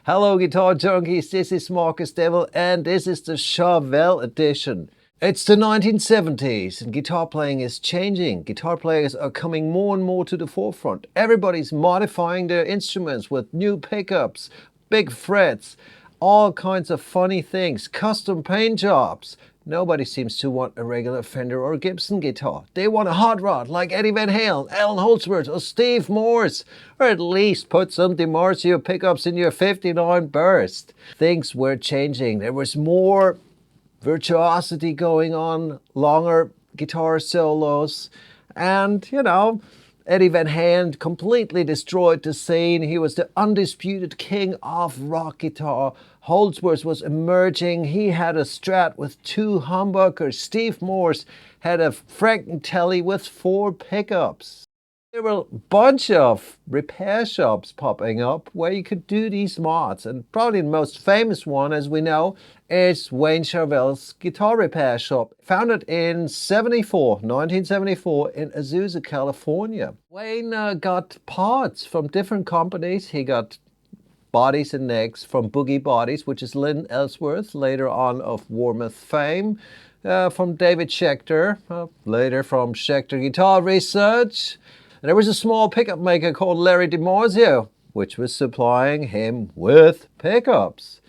Hello guitar junkies, this is Marcus Deml and this is the Charvel edition. It's the 1970s and guitar playing is changing. Guitar players are coming more and more to the forefront. Everybody's modifying their instruments with new pickups, big frets, all kinds of funny things, custom paint jobs. Nobody seems to want a regular Fender or Gibson guitar. They want a hot rod like Eddie Van Halen, Alan Holdsworth or Steve Morse, or at least put some DiMarzio pickups in your 59 Burst. Things were changing. There was more virtuosity going on, longer guitar solos, and Eddie Van Halen completely destroyed the scene. He was the undisputed king of rock guitar. Holdsworth was emerging. He had a Strat with 2 humbuckers. Steve Morse had a Frankentelly with 4 pickups. There were a bunch of repair shops popping up where you could do these mods. And probably the most famous one, as we know, is Wayne Charvel's guitar repair shop, founded in 1974 in Azusa, California. Wayne got parts from different companies. He got bodies and necks from Boogie Bodies, which is Lynn Ellsworth, later on of Warmoth fame, from David Schechter, later from Schechter Guitar Research. And there was a small pickup maker called Larry DiMarzio, which was supplying him with pickups.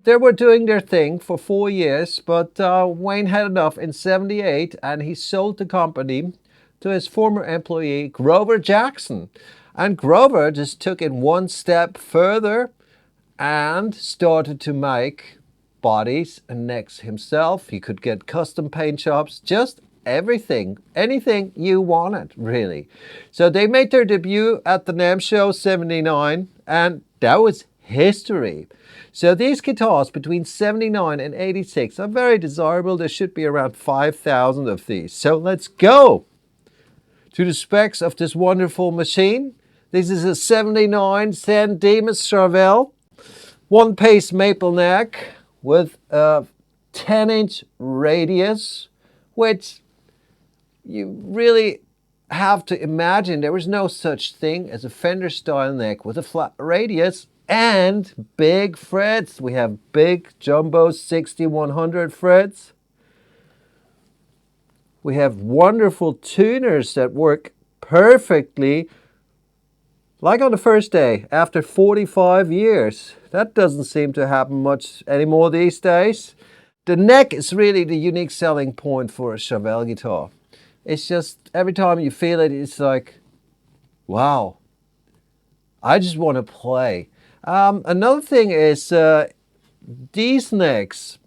They were doing their thing for 4 years, but Wayne had enough in '78 and he sold the company to his former employee, Grover Jackson. And Grover just took it one step further and started to make bodies and necks himself. He could get custom paint jobs, just everything, anything you wanted, really. So they made their debut at the NAMM show '79, and that was history. So these guitars between '79 and '86 are very desirable. There should be around 5,000 of these. So let's go to the specs of this wonderful machine. This is a '79 San Dimas Charvel, 1-piece maple neck with a 10-inch radius, which you really have to imagine there was no such thing as a Fender style neck with a flat radius and big frets. We have big jumbo 6100 frets. We have wonderful tuners that work perfectly, like on the first day after 45 years. That doesn't seem to happen much anymore these days. The neck is really the unique selling point for a Charvel guitar. It's just, every time you feel it, it's like, wow, I just want to play. Another thing is these necks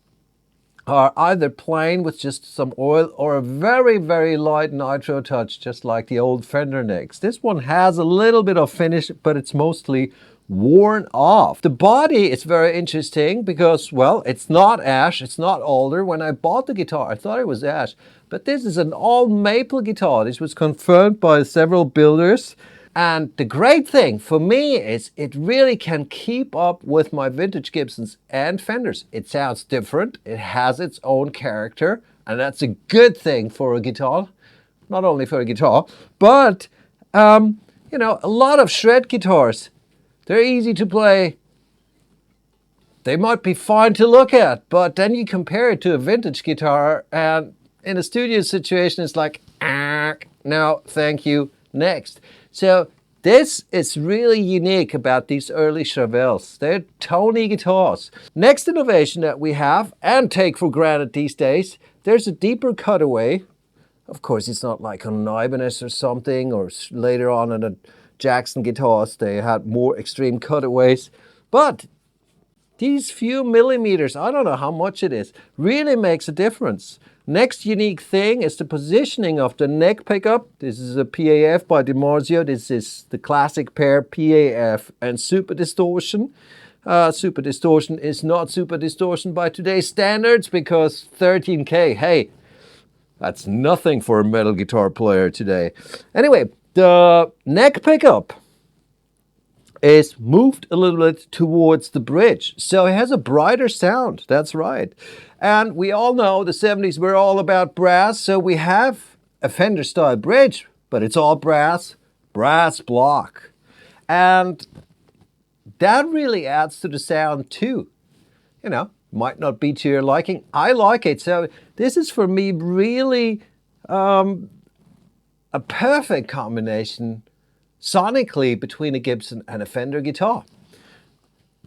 are either plain with just some oil or a very, very light nitro touch, just like the old Fender necks. This one has a little bit of finish, but it's mostly worn off. The body is very interesting because, well, it's not ash, it's not alder. When I bought the guitar, I thought it was ash, but this is an all maple guitar. This was confirmed by several builders. And the great thing for me is it really can keep up with my vintage Gibsons and Fenders. It sounds different, it has its own character, and that's a good thing for a guitar. Not only for a guitar, but a lot of shred guitars, they're easy to play. They might be fine to look at, but then you compare it to a vintage guitar, and in a studio situation, it's like, no, thank you, next. So this is really unique about these early Charvels. They're tony guitars. Next innovation that we have, and take for granted these days, there's a deeper cutaway. Of course, it's not like on an Ibanez or something, or later on in the Jackson guitars, they had more extreme cutaways. But these few millimeters, I don't know how much it is, really makes a difference. Next unique thing is the positioning of the neck pickup. This is a PAF by DiMarzio. This is the classic pair, PAF and Super Distortion. Super Distortion is not Super Distortion by today's standards because 13K, hey, that's nothing for a metal guitar player today. Anyway, the neck pickup is moved a little bit towards the bridge. So it has a brighter sound, that's right. And we all know the '70s were all about brass, so we have a Fender style bridge, but it's all brass block. And that really adds to the sound too. You know, might not be to your liking. I like it. So this is for me really a perfect combination sonically between a Gibson and a Fender guitar.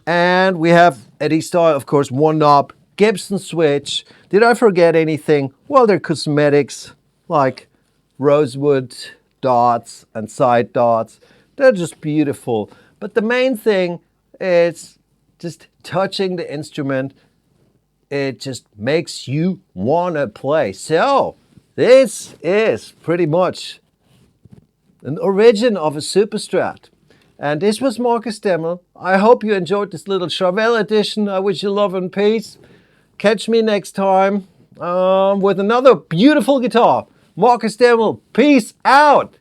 And we have Eddie style, of course, one knob, Gibson switch. Did I forget anything? Well, they're cosmetics like rosewood dots and side dots. They're just beautiful. But the main thing is just touching the instrument. It just makes you want to play. So this is pretty much an origin of a Super Strat. And this was Marcus Deml. I hope you enjoyed this little Charvel edition. I wish you love and peace. Catch me next time with another beautiful guitar. Marcus Deml, peace out.